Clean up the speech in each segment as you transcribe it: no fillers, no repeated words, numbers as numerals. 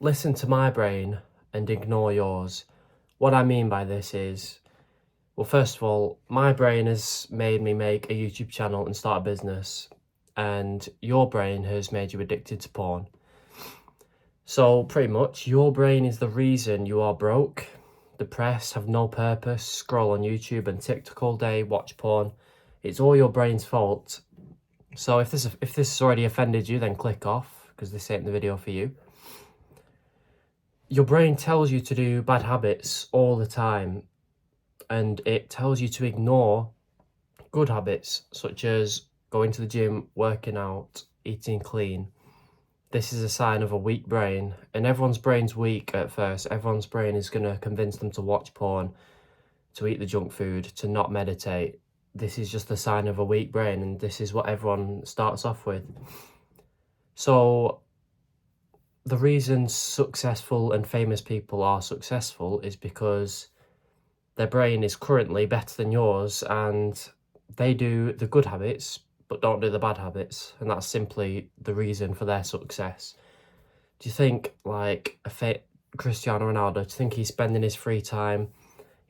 listen to my brain and ignore yours. What I mean by this is, well, first of all, my brain has made me make a YouTube channel and start a business, and your brain has made you addicted to porn. So pretty much your brain is the reason you are broke, depressed, have no purpose, scroll on YouTube and TikTok all day, watch porn. It's all your brain's fault. So if this has already offended you, then click off, because this ain't the video for you. Your brain tells you to do bad habits all the time, and it tells you to ignore good habits, such as going to the gym, working out, eating clean. This is a sign of a weak brain, and everyone's brain's weak at first. Everyone's brain is going to convince them to watch porn, to eat the junk food, to not meditate. This is just a sign of a weak brain, and this is what everyone starts off with. So the reason successful and famous people are successful is because their brain is currently better than yours, and they do the good habits but don't do the bad habits, and that's simply the reason for their success. Do you think, like, Cristiano Ronaldo, do you think he's spending his free time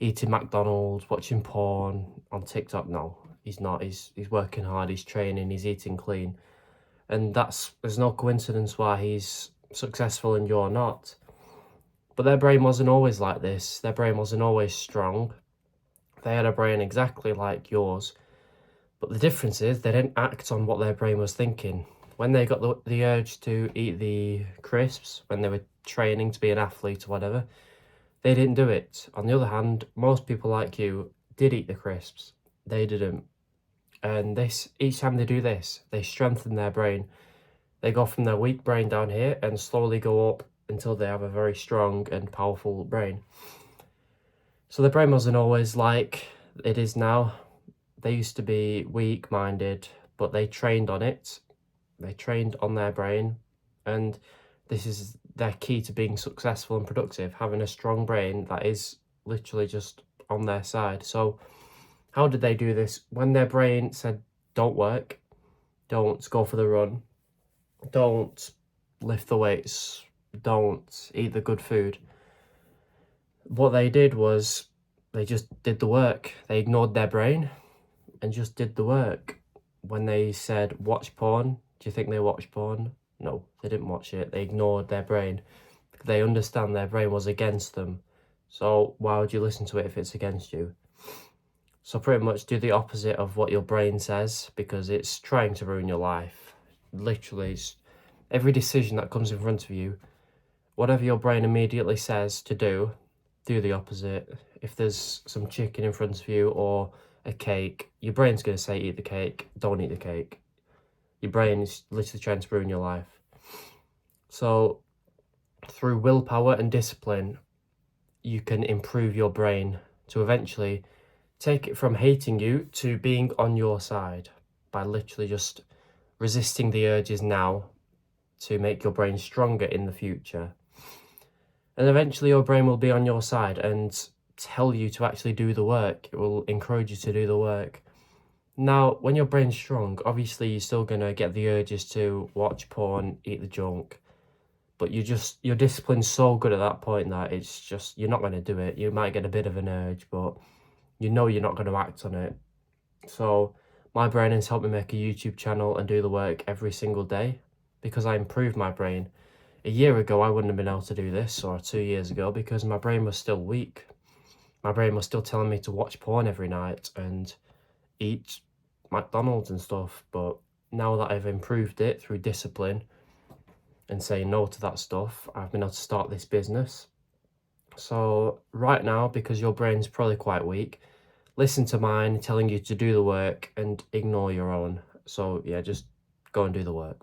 eating McDonald's, watching porn on TikTok? No, he's not. He's working hard, he's training, he's eating clean. And there's no coincidence why he's successful and you're not. But their brain wasn't always like this. Their brain wasn't always strong. They had a brain exactly like yours. But the difference is they didn't act on what their brain was thinking. When they got the urge to eat the crisps, when they were training to be an athlete or whatever, they didn't do it. On the other hand, most people like you did eat the crisps. They didn't. And each time they do this, they strengthen their brain. They go from their weak brain down here and slowly go up until they have a very strong and powerful brain. So the brain wasn't always like it is now. They used to be weak-minded, but they trained on it. They trained on their brain, and this is their key to being successful and productive, having a strong brain that is literally just on their side. So how did they do this? When their brain said, don't work, don't go for the run, don't lift the weights, don't eat the good food, what they did was they just did the work. They ignored their brain and just did the work. When they said watch porn, do you think they watched porn? No, they didn't watch it. They ignored their brain. They understand their brain was against them. So why would you listen to it if it's against you? So pretty much do the opposite of what your brain says, because it's trying to ruin your life. Literally, every decision that comes in front of you, whatever your brain immediately says to do the opposite. If there's some chicken in front of you or a cake, your brain's going to say eat the cake, don't eat the cake. Your brain is literally trying to ruin your life. So through willpower and discipline, you can improve your brain to eventually take it from hating you to being on your side, by literally just resisting the urges now to make your brain stronger in the future. And eventually your brain will be on your side and tell you to actually do the work. It will encourage you to do the work. Now, when your brain's strong, obviously you're still going to get the urges to watch porn, eat the junk, but your discipline's so good at that point that it's just, you're not going to do it. You might get a bit of an urge, but you know you're not going to act on it. So my brain has helped me make a YouTube channel and do the work every single day, because I improved my brain. A year ago, I wouldn't have been able to do this, or 2 years ago, because my brain was still weak. My brain was still telling me to watch porn every night and eat McDonald's and stuff. But now that I've improved it through discipline and saying no to that stuff, I've been able to start this business. So right now, because your brain's probably quite weak, listen to mine telling you to do the work and ignore your own. So yeah, just go and do the work.